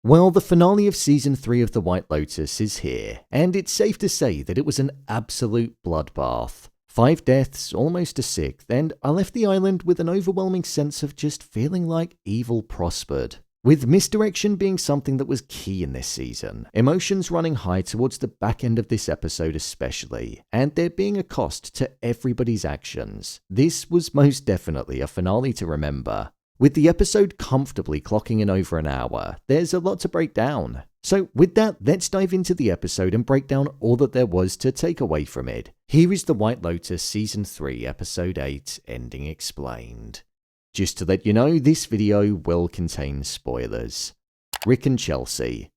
Well, the finale of Season 3 of The White Lotus is here, and it's safe to say that it was an absolute bloodbath. 5 deaths, almost a sixth, and I left the island with an overwhelming sense of just feeling like evil prospered. With misdirection being something that was key in this season, emotions running high towards the back end of this episode especially, and there being a cost to everybody's actions, this was most definitely a finale to remember. With the episode comfortably clocking in over an hour, there's a lot to break down. So with that, let's dive into the episode and break down all that there was to take away from it. Here is The White Lotus Season 3, Episode 8, Ending Explained. Just to let you know, this video will contain spoilers. Rick and Chelsea.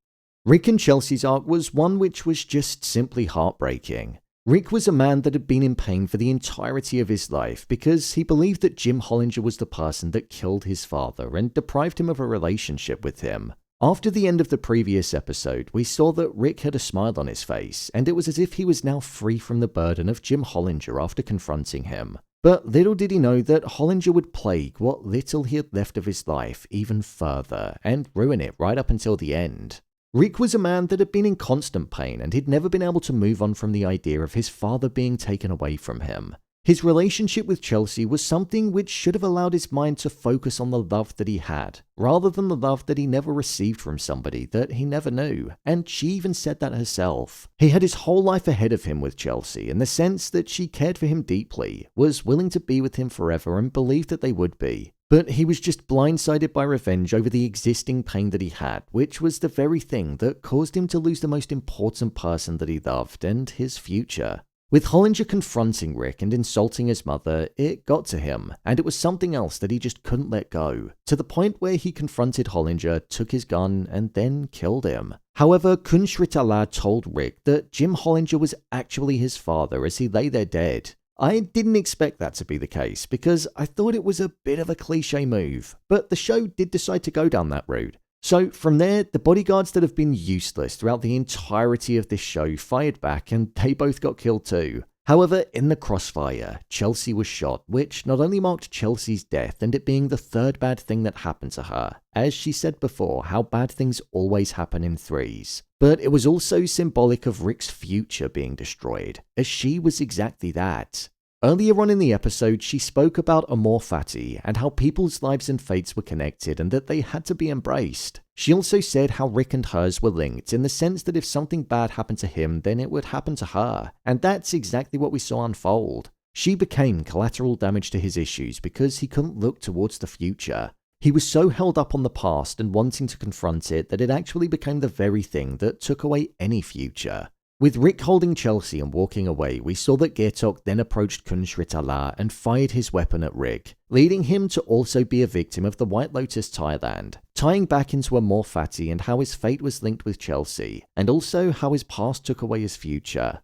Rick and Chelsea's arc was one which was just simply heartbreaking. Rick was a man that had been in pain for the entirety of his life because he believed that Jim Hollinger was the person that killed his father and deprived him of a relationship with him. After the end of the previous episode, we saw that Rick had a smile on his face, and it was as if he was now free from the burden of Jim Hollinger after confronting him. But little did he know that Hollinger would plague what little he had left of his life even further and ruin it right up until the end. Rick was a man that had been in constant pain and he'd never been able to move on from the idea of his father being taken away from him. His relationship with Chelsea was something which should have allowed his mind to focus on the love that he had, rather than the love that he never received from somebody that he never knew, and she even said that herself. He had his whole life ahead of him with Chelsea in the sense that she cared for him deeply, was willing to be with him forever and believed that they would be. But he was just blindsided by revenge over the existing pain that he had, which was the very thing that caused him to lose the most important person that he loved and his future. With Hollinger confronting Rick and insulting his mother, it got to him, and it was something else that he just couldn't let go, to the point where he confronted Hollinger, took his gun, and then killed him. However, Kun Shritala told Rick that Jim Hollinger was actually his father as he lay there dead. I didn't expect that to be the case, because I thought it was a bit of a cliche move, but the show did decide to go down that route. So from there, the bodyguards that have been useless throughout the entirety of this show fired back and they both got killed too. However, in the crossfire, Chelsea was shot, which not only marked Chelsea's death and it being the third bad thing that happened to her, as she said before how bad things always happen in threes, but it was also symbolic of Rick's future being destroyed, as she was exactly that. Earlier on in the episode, she spoke about Amor Fati and how people's lives and fates were connected and that they had to be embraced. She also said how Rick and hers were linked in the sense that if something bad happened to him, then it would happen to her. And that's exactly what we saw unfold. She became collateral damage to his issues because he couldn't look towards the future. He was so held up on the past and wanting to confront it that it actually became the very thing that took away any future. With Rick holding Chelsea and walking away, we saw that Gaitok then approached Kun Shritala and fired his weapon at Rick, leading him to also be a victim of the White Lotus Thailand, tying back into Amor Fati and how his fate was linked with Chelsea, and also how his past took away his future.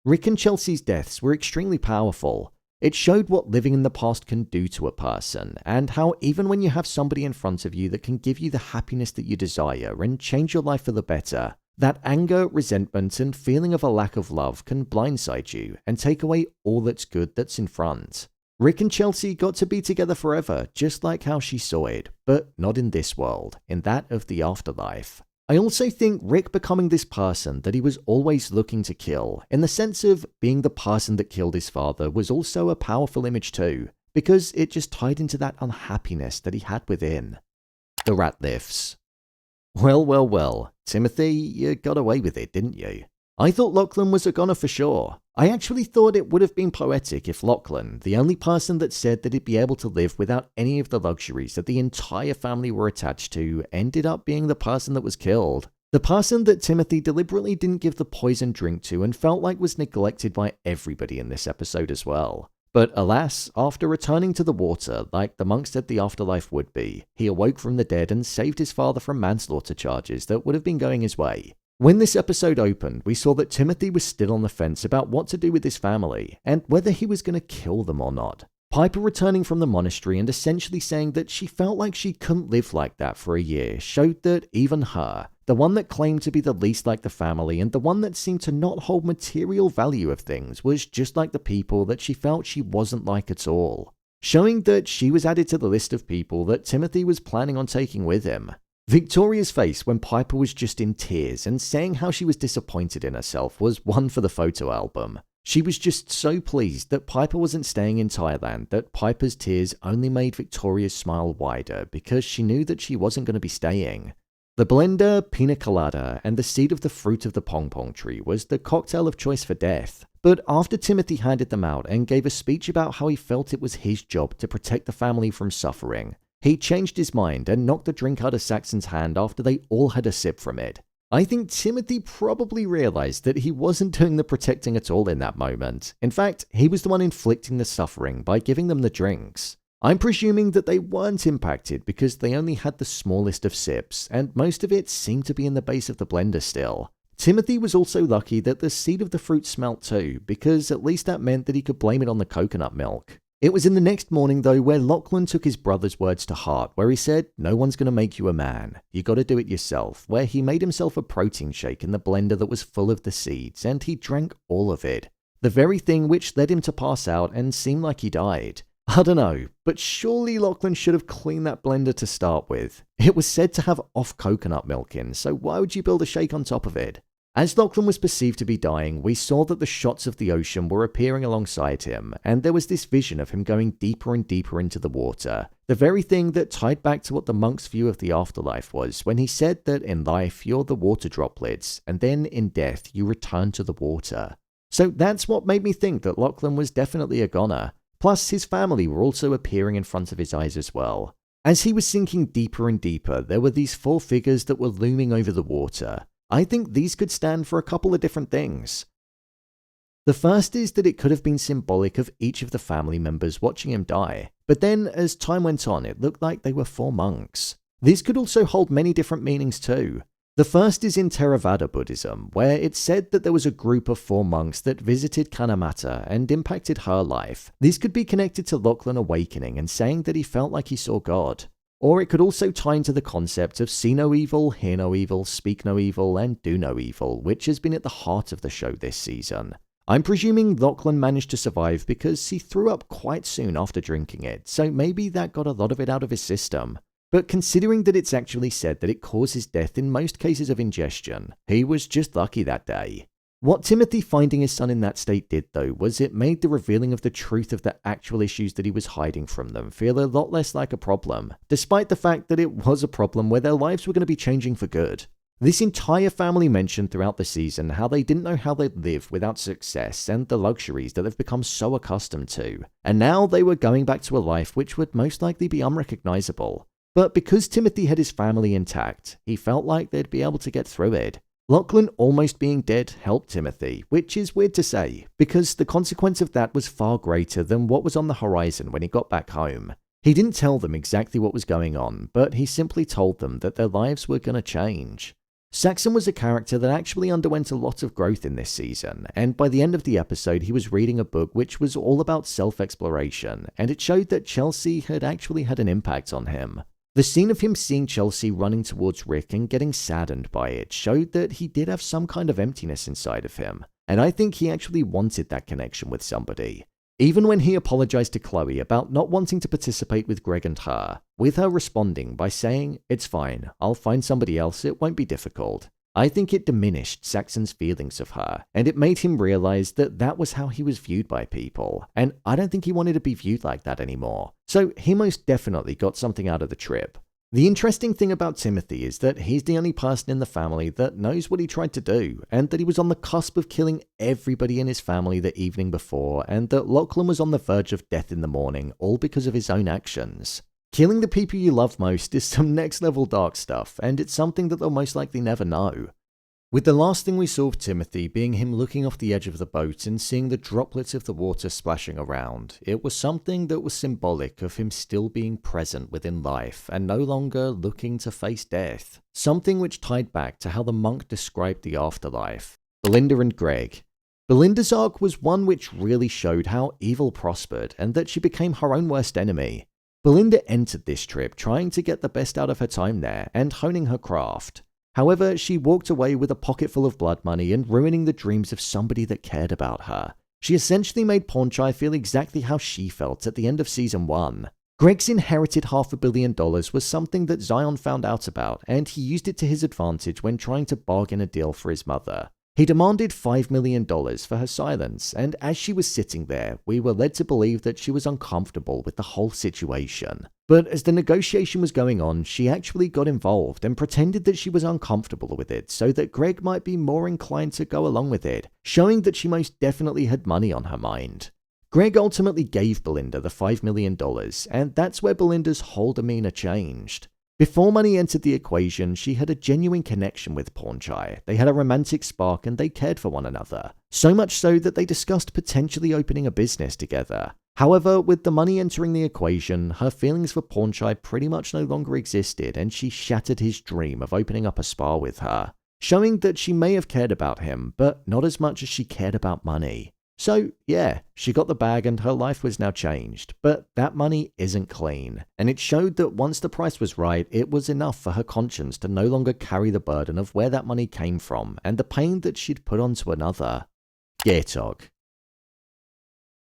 Rick and Chelsea's deaths were extremely powerful. It showed what living in the past can do to a person, and how even when you have somebody in front of you that can give you the happiness that you desire and change your life for the better, that anger, resentment, and feeling of a lack of love can blindside you and take away all that's good that's in front. Rick and Chelsea got to be together forever, just like how she saw it, but not in this world, in that of the afterlife. I also think Rick becoming this person that he was always looking to kill, in the sense of being the person that killed his father, was also a powerful image too, because it just tied into that unhappiness that he had within. The Ratliffs. Well, Timothy, you got away with it, didn't you? I thought Lochlan was a goner for sure. I actually thought it would have been poetic if Lochlan, the only person that said that he'd be able to live without any of the luxuries that the entire family were attached to, ended up being the person that was killed. The person that Timothy deliberately didn't give the poison drink to and felt like was neglected by everybody in this episode as well. But alas, after returning to the water, like the monk said the afterlife would be, he awoke from the dead and saved his father from manslaughter charges that would have been going his way. When this episode opened, we saw that Timothy was still on the fence about what to do with his family, and whether he was going to kill them or not. Piper returning from the monastery and essentially saying that she felt like she couldn't live like that for a year showed that even her, the one that claimed to be the least like the family and the one that seemed to not hold material value of things, was just like the people that she felt she wasn't like at all. Showing that she was added to the list of people that Timothy was planning on taking with him. Victoria's face when Piper was just in tears and saying how she was disappointed in herself was one for the photo album. She was just so pleased that Piper wasn't staying in Thailand that Piper's tears only made Victoria's smile wider because she knew that she wasn't going to be staying. The Belinda, Pina Colada, and the seed of the fruit of the Pong Pong tree was the cocktail of choice for death. But after Timothy handed them out and gave a speech about how he felt it was his job to protect the family from suffering, he changed his mind and knocked the drink out of Saxon's hand after they all had a sip from it. I think Timothy probably realized that he wasn't doing the protecting at all in that moment. In fact, he was the one inflicting the suffering by giving them the drinks. I'm presuming that they weren't impacted because they only had the smallest of sips, and most of it seemed to be in the base of the blender still. Timothy was also lucky that the seed of the fruit smelt too, because at least that meant that he could blame it on the coconut milk. It was in the next morning though where Lochlan took his brother's words to heart, where he said, "No one's going to make you a man. You got to do it yourself," where he made himself a protein shake in the blender that was full of the seeds, and he drank all of it. The very thing which led him to pass out and seem like he died. I don't know, but surely Lochlan should have cleaned that blender to start with. It was said to have off coconut milk in, so why would you build a shake on top of it? As Lochlan was perceived to be dying, we saw that the shots of the ocean were appearing alongside him, and there was this vision of him going deeper and deeper into the water. The very thing that tied back to what the monk's view of the afterlife was when he said that in life you're the water droplets, and then in death you return to the water. So that's what made me think that Lochlan was definitely a goner. Plus, his family were also appearing in front of his eyes as well. As he was sinking deeper and deeper, there were these four figures that were looming over the water. I think these could stand for a couple of different things. The first is that it could have been symbolic of each of the family members watching him die, but then as time went on, it looked like they were four monks. These could also hold many different meanings too. The first is in Theravada Buddhism, where it said that there was a group of four monks that visited Kalamata and impacted her life. These could be connected to Lochlan awakening and saying that he felt like he saw God. Or it could also tie into the concept of see no evil, hear no evil, speak no evil, and do no evil, which has been at the heart of the show this season. I'm presuming Lochlan managed to survive because he threw up quite soon after drinking it, so maybe that got a lot of it out of his system. But considering that it's actually said that it causes death in most cases of ingestion, he was just lucky that day. What Timothy finding his son in that state did though was it made the revealing of the truth of the actual issues that he was hiding from them feel a lot less like a problem, despite the fact that it was a problem where their lives were going to be changing for good. This entire family mentioned throughout the season how they didn't know how they'd live without success and the luxuries that they've become so accustomed to, and now they were going back to a life which would most likely be unrecognizable. But because Timothy had his family intact, he felt like they'd be able to get through it. Lochlan almost being dead helped Timothy, which is weird to say, because the consequence of that was far greater than what was on the horizon when he got back home. He didn't tell them exactly what was going on, but he simply told them that their lives were going to change. Saxon was a character that actually underwent a lot of growth in this season, and by the end of the episode he was reading a book which was all about self-exploration, and it showed that Chelsea had actually had an impact on him. The scene of him seeing Chelsea running towards Rick and getting saddened by it showed that he did have some kind of emptiness inside of him, and I think he actually wanted that connection with somebody. Even when he apologized to Chloe about not wanting to participate with Greg and her, with her responding by saying, "It's fine, I'll find somebody else, it won't be difficult," I think it diminished Saxon's feelings of her, and it made him realize that that was how he was viewed by people, and I don't think he wanted to be viewed like that anymore. So he most definitely got something out of the trip. The interesting thing about Timothy is that he's the only person in the family that knows what he tried to do, and that he was on the cusp of killing everybody in his family the evening before, and that Lochlan was on the verge of death in the morning, all because of his own actions. Killing the people you love most is some next level dark stuff, and it's something that they'll most likely never know. With the last thing we saw of Timothy being him looking off the edge of the boat and seeing the droplets of the water splashing around, it was something that was symbolic of him still being present within life and no longer looking to face death. Something which tied back to how the monk described the afterlife. Belinda and Greg. Belinda's arc was one which really showed how evil prospered and that she became her own worst enemy. Belinda entered this trip trying to get the best out of her time there and honing her craft. However, she walked away with a pocket full of blood money and ruining the dreams of somebody that cared about her. She essentially made Ponchai feel exactly how she felt at the end of season 1. Greg's inherited $500 million was something that Zion found out about, and he used it to his advantage when trying to bargain a deal for his mother. He demanded $5 million for her silence, and as she was sitting there, we were led to believe that she was uncomfortable with the whole situation. But as the negotiation was going on, she actually got involved and pretended that she was uncomfortable with it so that Greg might be more inclined to go along with it, showing that she most definitely had money on her mind. Greg ultimately gave Belinda the $5 million, and that's where Belinda's whole demeanor changed. Before money entered the equation, she had a genuine connection with Pawnchai. They had a romantic spark and they cared for one another. So much so that they discussed potentially opening a business together. However, with the money entering the equation, her feelings for Pawnchai pretty much no longer existed, and she shattered his dream of opening up a spa with her, showing that she may have cared about him, but not as much as she cared about money. So, yeah, she got the bag and her life was now changed, but that money isn't clean, and it showed that once the price was right, it was enough for her conscience to no longer carry the burden of where that money came from and the pain that she'd put onto another. Gaitok.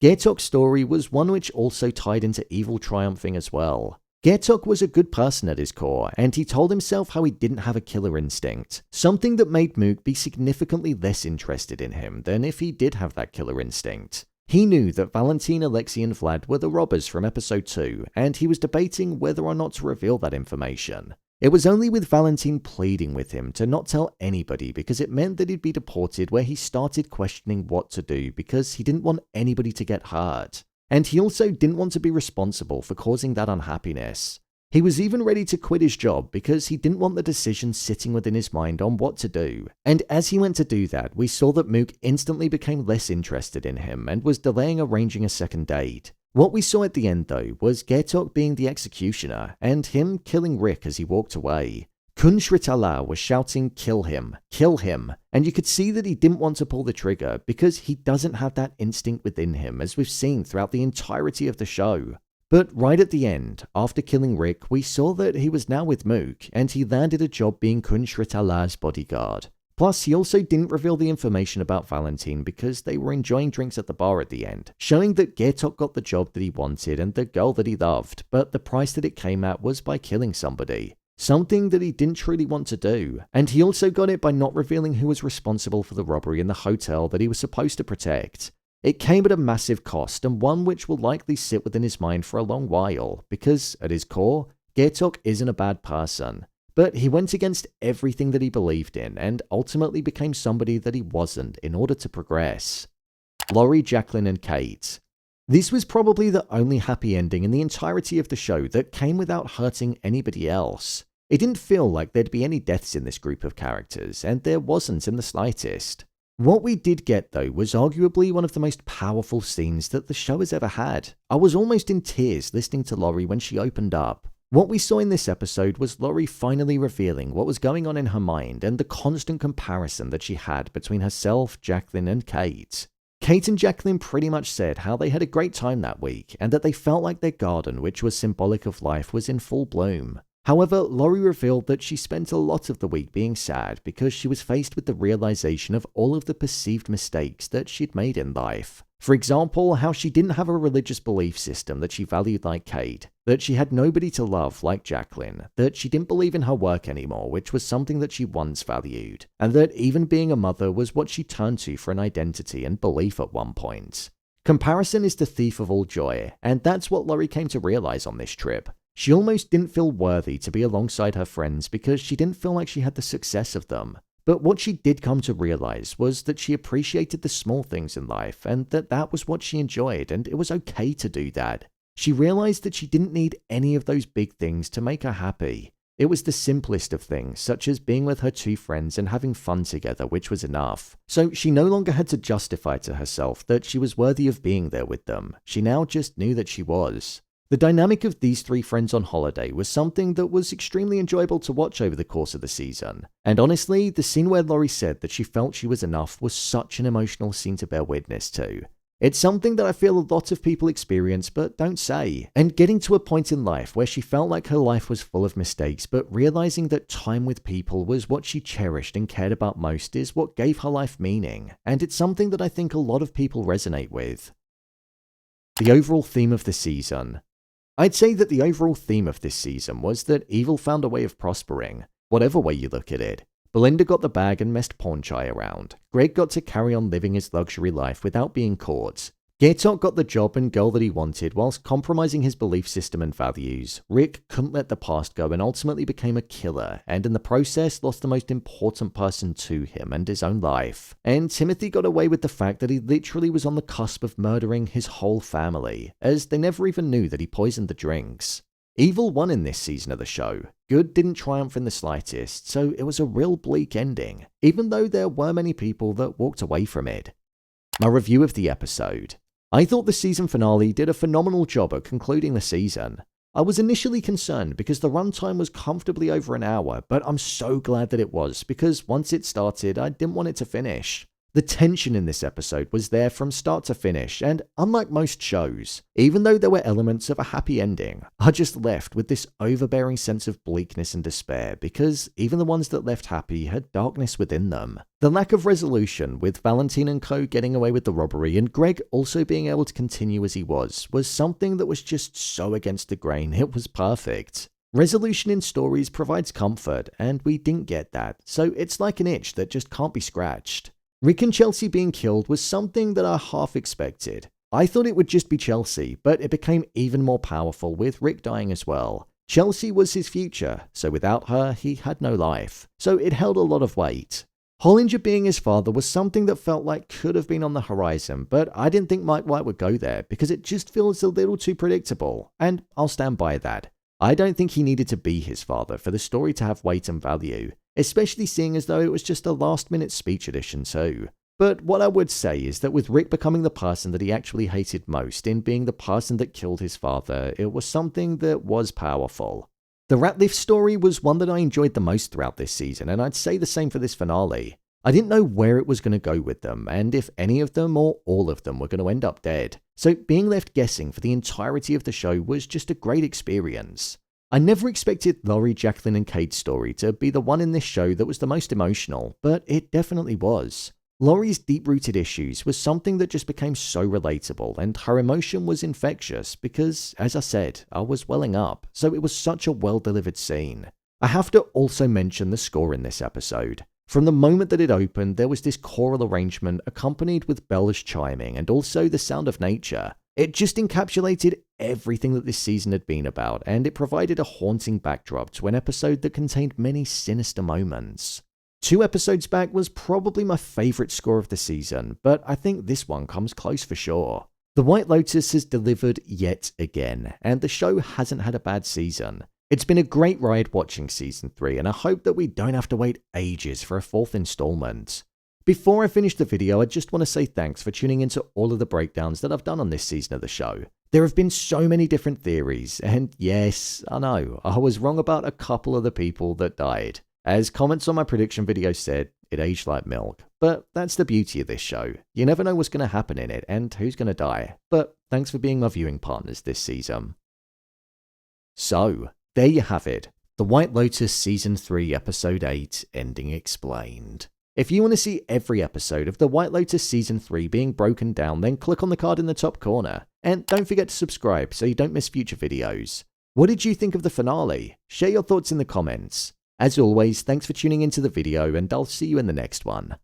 Gaitok's story was one which also tied into evil triumphing as well. Gaitok was a good person at his core, and he told himself how he didn't have a killer instinct, something that made Mook be significantly less interested in him than if he did have that killer instinct. He knew that Valentine, Alexei, and Vlad were the robbers from episode 2, and he was debating whether or not to reveal that information. It was only with Valentine pleading with him to not tell anybody because it meant that he'd be deported where he started questioning what to do because he didn't want anybody to get hurt. And he also didn't want to be responsible for causing that unhappiness. He was even ready to quit his job because he didn't want the decision sitting within his mind on what to do. And as he went to do that, we saw that Mook instantly became less interested in him and was delaying arranging a second date. What we saw at the end though was Gaitok being the executioner and him killing Rick as he walked away. Kun Shritala was shouting, kill him, and you could see that he didn't want to pull the trigger because he doesn't have that instinct within him as we've seen throughout the entirety of the show. But right at the end, after killing Rick, we saw that he was now with Mook and he landed a job being Kun Shritala's bodyguard. Plus, he also didn't reveal the information about Valentine because they were enjoying drinks at the bar at the end, showing that Gaitok got the job that he wanted and the girl that he loved, but the price that it came at was by killing somebody. Something that he didn't truly want to do, and he also got it by not revealing who was responsible for the robbery in the hotel that he was supposed to protect. It came at a massive cost, and one which will likely sit within his mind for a long while, because, at his core, Gaitok isn't a bad person. But he went against everything that he believed in, and ultimately became somebody that he wasn't in order to progress. Laurie, Jaclyn, and Kate. This was probably the only happy ending in the entirety of the show that came without hurting anybody else. It didn't feel like there'd be any deaths in this group of characters, and there wasn't in the slightest. What we did get though was arguably one of the most powerful scenes that the show has ever had. I was almost in tears listening to Laurie when she opened up. What we saw in this episode was Laurie finally revealing what was going on in her mind and the constant comparison that she had between herself, Jaclyn, and Kate. Kate and Jaclyn pretty much said how they had a great time that week and that they felt like their garden, which was symbolic of life, was in full bloom. However, Laurie revealed that she spent a lot of the week being sad because she was faced with the realization of all of the perceived mistakes that she'd made in life. For example, how she didn't have a religious belief system that she valued like Kate, that she had nobody to love like Jaclyn, that she didn't believe in her work anymore, which was something that she once valued, and that even being a mother was what she turned to for an identity and belief at one point. Comparison is the thief of all joy, and that's what Laurie came to realize on this trip. She almost didn't feel worthy to be alongside her friends because she didn't feel like she had the success of them. But what she did come to realize was that she appreciated the small things in life and that that was what she enjoyed, and it was okay to do that. She realized that she didn't need any of those big things to make her happy. It was the simplest of things, such as being with her two friends and having fun together, which was enough. So she no longer had to justify to herself that she was worthy of being there with them. She now just knew that she was. The dynamic of these three friends on holiday was something that was extremely enjoyable to watch over the course of the season. And honestly, the scene where Laurie said that she felt she was enough was such an emotional scene to bear witness to. It's something that I feel a lot of people experience but don't say. And getting to a point in life where she felt like her life was full of mistakes, but realizing that time with people was what she cherished and cared about most is what gave her life meaning. And it's something that I think a lot of people resonate with. The overall theme of the season. I'd say that the overall theme of this season was that evil found a way of prospering, whatever way you look at it. Belinda got the bag and messed Ponchai around. Greg got to carry on living his luxury life without being caught. Gaitok got the job and girl that he wanted whilst compromising his belief system and values. Rick couldn't let the past go and ultimately became a killer, and in the process lost the most important person to him and his own life. And Timothy got away with the fact that he literally was on the cusp of murdering his whole family, as they never even knew that he poisoned the drinks. Evil won in this season of the show. Good didn't triumph in the slightest, so it was a real bleak ending, even though there were many people that walked away from it. My review of the episode. I thought the season finale did a phenomenal job at concluding the season. I was initially concerned because the runtime was comfortably over an hour, but I'm so glad that it was, because once it started, I didn't want it to finish. The tension in this episode was there from start to finish, and unlike most shows, even though there were elements of a happy ending, I just left with this overbearing sense of bleakness and despair, because even the ones that left happy had darkness within them. The lack of resolution, with Valentine and co getting away with the robbery and Greg also being able to continue as he was something that was just so against the grain, it was perfect. Resolution in stories provides comfort, and we didn't get that, so it's like an itch that just can't be scratched. Rick and Chelsea being killed was something that I half expected. I thought it would just be Chelsea, but it became even more powerful with Rick dying as well. Chelsea was his future, so without her, he had no life. So it held a lot of weight. Hollinger being his father was something that felt like could have been on the horizon, but I didn't think Mike White would go there because it just feels a little too predictable, and I'll stand by that. I don't think he needed to be his father for the story to have weight and value, especially seeing as though it was just a last-minute speech addition too. But what I would say is that with Rick becoming the person that he actually hated most in being the person that killed his father, it was something that was powerful. The Ratliff story was one that I enjoyed the most throughout this season, and I'd say the same for this finale. I didn't know where it was going to go with them, and if any of them or all of them were going to end up dead. So being left guessing for the entirety of the show was just a great experience. I never expected Laurie, Jaclyn and Kate's story to be the one in this show that was the most emotional, but it definitely was. Laurie's deep-rooted issues was something that just became so relatable, and her emotion was infectious because, as I said, I was welling up, so it was such a well-delivered scene. I have to also mention the score in this episode. From the moment that it opened, there was this choral arrangement accompanied with bells chiming and also the sound of nature. It just encapsulated everything that this season had been about, and it provided a haunting backdrop to an episode that contained many sinister moments. 2 episodes back was probably my favourite score of the season, but I think this one comes close for sure. The White Lotus has delivered yet again, and the show hasn't had a bad season. It's been a great ride watching Season 3, and I hope that we don't have to wait ages for a 4th installment. Before I finish the video, I just want to say thanks for tuning into all of the breakdowns that I've done on this season of the show. There have been so many different theories, and yes, I know, I was wrong about a couple of the people that died. As comments on my prediction video said, it aged like milk. But that's the beauty of this show. You never know what's going to happen in it and who's going to die. But thanks for being my viewing partners this season. So, there you have it. The White Lotus Season 3 Episode 8 Ending Explained. If you want to see every episode of The White Lotus Season 3 being broken down, then click on the card in the top corner. And don't forget to subscribe so you don't miss future videos. What did you think of the finale? Share your thoughts in the comments. As always, thanks for tuning into the video, and I'll see you in the next one.